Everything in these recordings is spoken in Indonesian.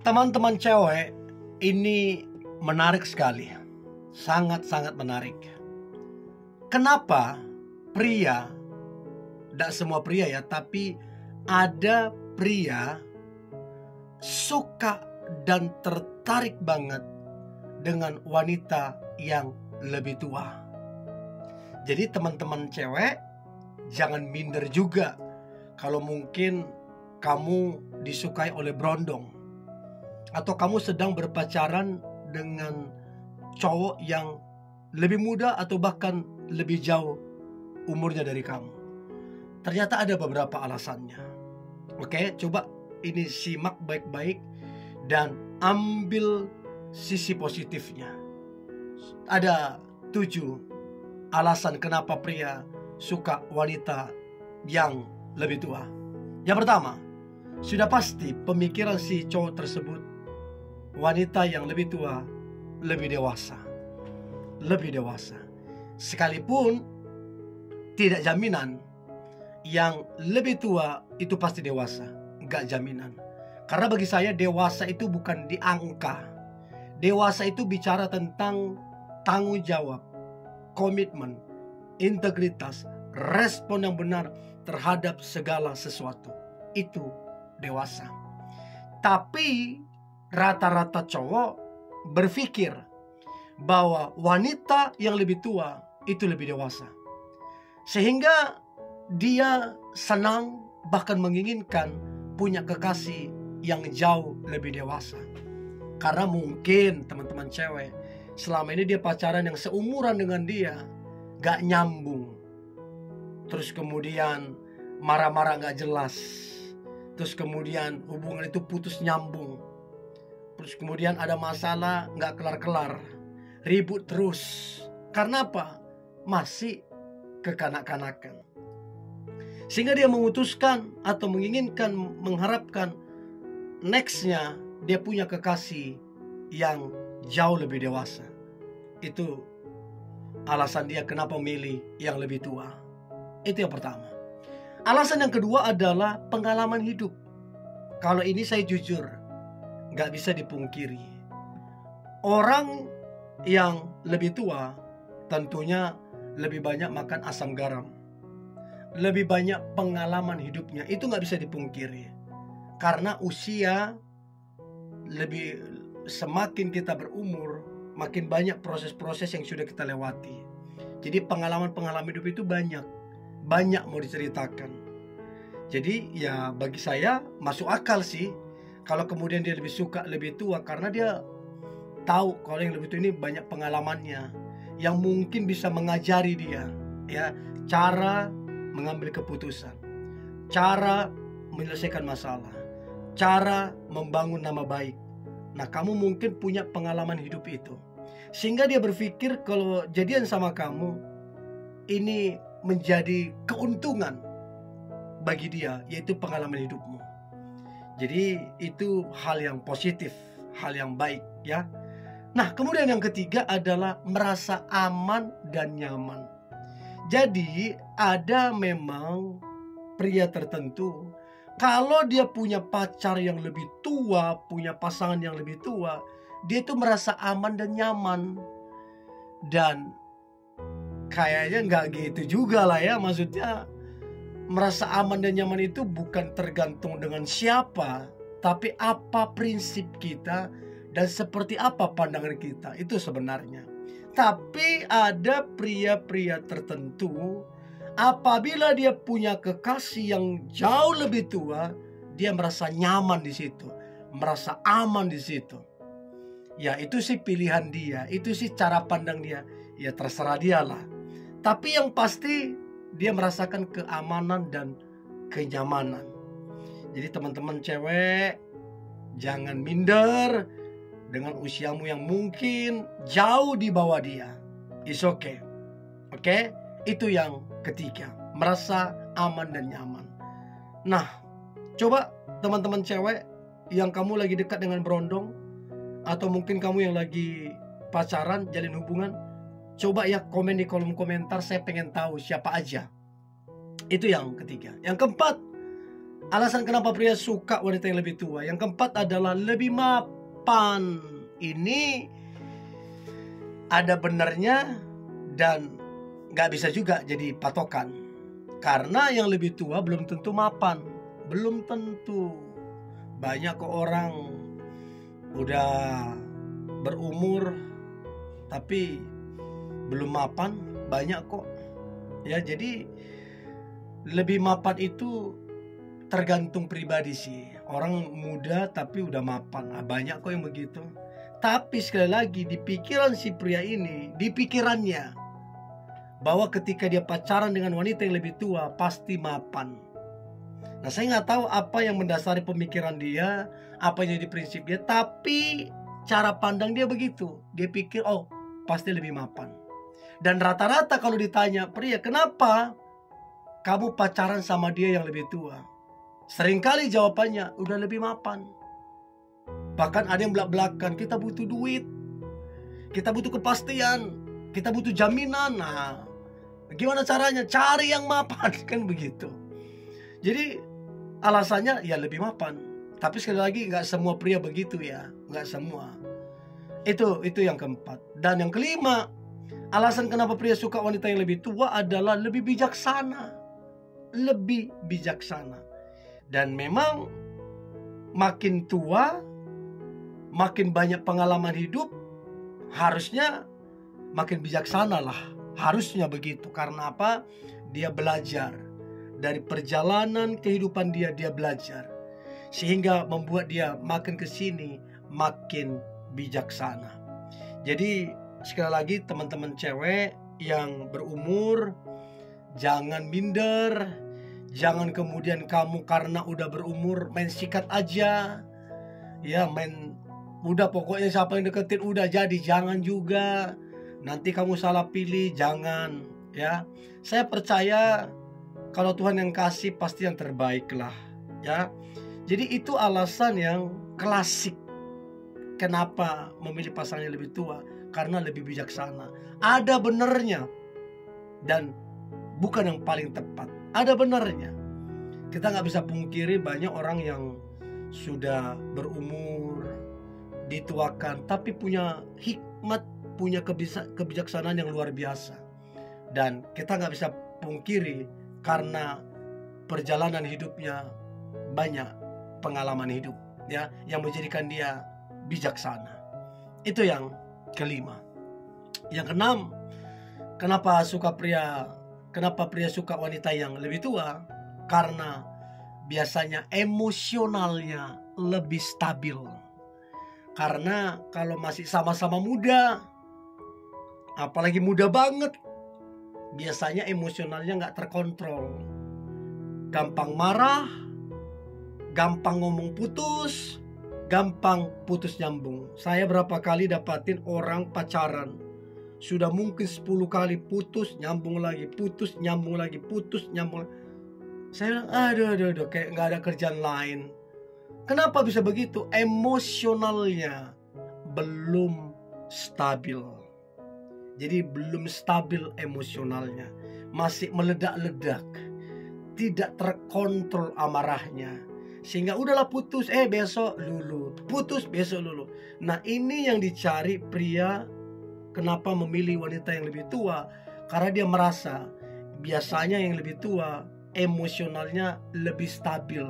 Teman-teman cewek, ini menarik sekali. Sangat-sangat menarik. Kenapa pria, tidak semua pria ya, tapi ada pria suka dan tertarik banget dengan wanita yang lebih tua. Jadi teman-teman cewek, jangan minder juga kalau mungkin kamu disukai oleh brondong, atau kamu sedang berpacaran dengan cowok yang lebih muda atau bahkan lebih jauh umurnya dari kamu. Ternyata ada beberapa alasannya. Oke, coba ini simak baik-baik dan ambil sisi positifnya. Ada 7 alasan kenapa pria suka wanita yang lebih tua. Yang pertama, sudah pasti pemikiran si cowok tersebut, wanita yang lebih tua lebih dewasa. Lebih dewasa. Sekalipun tidak jaminan yang lebih tua itu pasti dewasa. Enggak jaminan. Karena bagi saya dewasa itu bukan di angka. Dewasa itu bicara tentang tanggung jawab, komitmen, integritas, respon yang benar terhadap segala sesuatu. Itu dewasa. Tapi rata-rata cowok berpikir bahwa wanita yang lebih tua itu lebih dewasa, sehingga dia senang bahkan menginginkan punya kekasih yang jauh lebih dewasa. Karena mungkin teman-teman cewek, selama ini dia pacaran yang seumuran dengan dia, gak nyambung. Terus kemudian marah-marah gak jelas. Terus kemudian hubungan itu putus nyambung. Terus kemudian ada masalah gak kelar-kelar, ribut terus. Karena apa? Masih kekanak-kanakan. Sehingga dia memutuskan atau menginginkan, mengharapkan nextnya dia punya kekasih yang jauh lebih dewasa. Itu alasan dia kenapa milih yang lebih tua. Itu yang pertama. Alasan yang kedua adalah pengalaman hidup. Kalau ini saya jujur, gak bisa dipungkiri. Orang yang lebih tua tentunya lebih banyak makan asam garam, lebih banyak pengalaman hidupnya. Itu gak bisa dipungkiri. Karena usia, semakin kita berumur, makin banyak proses-proses yang sudah kita lewati. Jadi pengalaman-pengalaman hidup itu banyak mau diceritakan. Jadi ya bagi saya masuk akal sih kalau kemudian dia lebih suka lebih tua, karena dia tahu kalau yang lebih tua ini banyak pengalamannya yang mungkin bisa mengajari dia ya cara mengambil keputusan, cara menyelesaikan masalah, cara membangun nama baik. Nah, kamu mungkin punya pengalaman hidup itu, sehingga dia berpikir kalau jadian sama kamu ini menjadi keuntungan bagi dia, yaitu pengalaman hidupmu. Jadi itu hal yang positif, hal yang baik ya. Nah, kemudian yang ketiga adalah merasa aman dan nyaman. Jadi ada memang pria tertentu, kalau dia punya pacar yang lebih tua, punya pasangan yang lebih tua, dia itu merasa aman dan nyaman. Dan kayaknya nggak gitu juga lah ya. Maksudnya merasa aman dan nyaman itu bukan tergantung dengan siapa, tapi apa prinsip kita dan seperti apa pandangan kita. Itu sebenarnya. Tapi ada pria-pria tertentu, apabila dia punya kekasih yang jauh lebih tua, dia merasa nyaman di situ, merasa aman di situ. Ya itu sih pilihan dia, itu sih cara pandang dia. Ya terserah dia lah. Tapi yang pasti dia merasakan keamanan dan kenyamanan. Jadi teman-teman cewek, jangan minder dengan usiamu yang mungkin jauh di bawah dia. It's okay. Oke? Itu yang ketiga, merasa aman dan nyaman. Nah, coba teman-teman cewek yang kamu lagi dekat dengan berondong, atau mungkin kamu yang lagi pacaran, jalin hubungan, coba ya komen di kolom komentar, saya pengen tahu siapa aja. Itu yang ketiga. Yang keempat, alasan kenapa pria suka wanita yang lebih tua. Yang keempat adalah lebih mapan. Ini ada benarnya dan gak bisa juga jadi patokan. Karena yang lebih tua belum tentu mapan. Belum tentu. Banyak kok orang udah berumur tapi belum mapan, banyak kok. Ya, jadi lebih mapan itu tergantung pribadi sih. Orang muda tapi udah mapan, banyak kok yang begitu. Tapi sekali lagi, di pikiran si pria ini, di pikirannya, bahwa ketika dia pacaran dengan wanita yang lebih tua pasti mapan. Nah, saya nggak tahu apa yang mendasari pemikiran dia, apa yang jadi prinsip dia, tapi cara pandang dia begitu. Dia pikir, oh pasti lebih mapan. Dan rata-rata kalau ditanya, pria kenapa kamu pacaran sama dia yang lebih tua? Seringkali jawabannya, udah lebih mapan. Bahkan ada yang belak-belakan, kita butuh duit, kita butuh kepastian, kita butuh jaminan. Nah, gimana caranya? Cari yang mapan, kan begitu. Jadi alasannya ya lebih mapan. Tapi sekali lagi gak semua pria begitu ya, gak semua. Itu yang keempat. Dan yang kelima, alasan kenapa pria suka wanita yang lebih tua adalah lebih bijaksana. Lebih bijaksana. Dan memang makin tua, makin banyak pengalaman hidup, harusnya makin bijaksana lah. Harusnya begitu. Karena apa? Dia belajar. Dari perjalanan kehidupan dia belajar. Sehingga membuat dia makin kesini makin bijaksana. Jadi sekali lagi teman-teman cewek yang berumur, jangan minder. Jangan kemudian kamu karena udah berumur main sikat aja. Ya udah pokoknya siapa yang deketin udah jadi. Jangan juga. Nanti kamu salah pilih, jangan. Ya, saya percaya kalau Tuhan yang kasih pasti yang terbaik lah. Ya, jadi itu alasan yang klasik. Kenapa memilih pasangan yang lebih tua? Karena lebih bijaksana. Ada benernya. Dan bukan yang paling tepat. Ada benarnya. Kita gak bisa pungkiri banyak orang yang sudah berumur, dituakan, tapi punya hikmat, punya kebijaksanaan yang luar biasa. Dan kita gak bisa pungkiri karena perjalanan hidupnya banyak pengalaman hidup ya, yang menjadikan dia bijaksana. Itu yang kelima. Yang keenam, kenapa pria suka wanita yang lebih tua? Karena biasanya emosionalnya lebih stabil. Karena kalau masih sama-sama muda, apalagi muda banget, biasanya emosionalnya gak terkontrol. Gampang marah, gampang ngomong putus, gampang putus nyambung. Saya berapa kali dapatin orang pacaran, sudah mungkin 10 kali putus, nyambung lagi, putus, nyambung lagi, putus, nyambung lagi. Saya bilang, aduh, kayak gak ada kerjaan lain. Kenapa bisa begitu? Emosionalnya belum stabil. Jadi belum stabil emosionalnya. Masih meledak-ledak. Tidak terkontrol amarahnya. Sehingga udahlah putus, besok lulu. Putus, besok lulu. Nah, ini yang dicari pria. Kenapa memilih wanita yang lebih tua? Karena dia merasa biasanya yang lebih tua emosionalnya lebih stabil,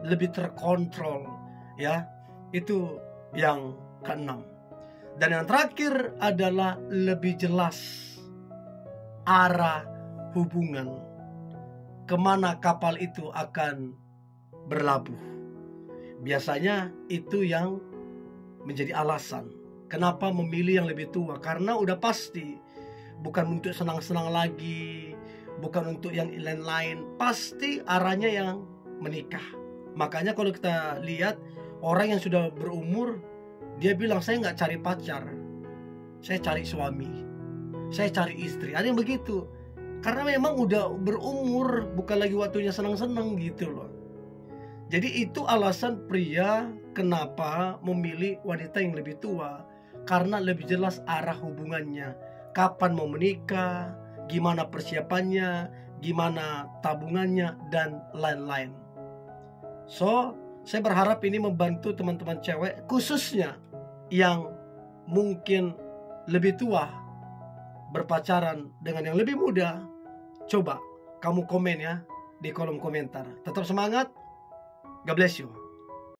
lebih terkontrol, ya. Itu yang keenam. Dan yang terakhir adalah lebih jelas arah hubungan, kemana kapal itu akan berlabuh. Biasanya itu yang menjadi alasan kenapa memilih yang lebih tua. Karena udah pasti bukan untuk senang-senang lagi, bukan untuk yang lain-lain, pasti arahnya yang menikah. Makanya kalau kita lihat orang yang sudah berumur, dia bilang saya nggak cari pacar, saya cari suami, saya cari istri. Ada yang begitu. Karena memang udah berumur, bukan lagi waktunya senang-senang gitu loh. Jadi itu alasan pria kenapa memilih wanita yang lebih tua. Karena lebih jelas arah hubungannya, kapan mau menikah, gimana persiapannya, gimana tabungannya, dan lain-lain. So, saya berharap ini membantu teman-teman cewek, khususnya yang mungkin lebih tua, berpacaran dengan yang lebih muda. Coba kamu komen ya di kolom komentar. Tetap semangat. God bless you.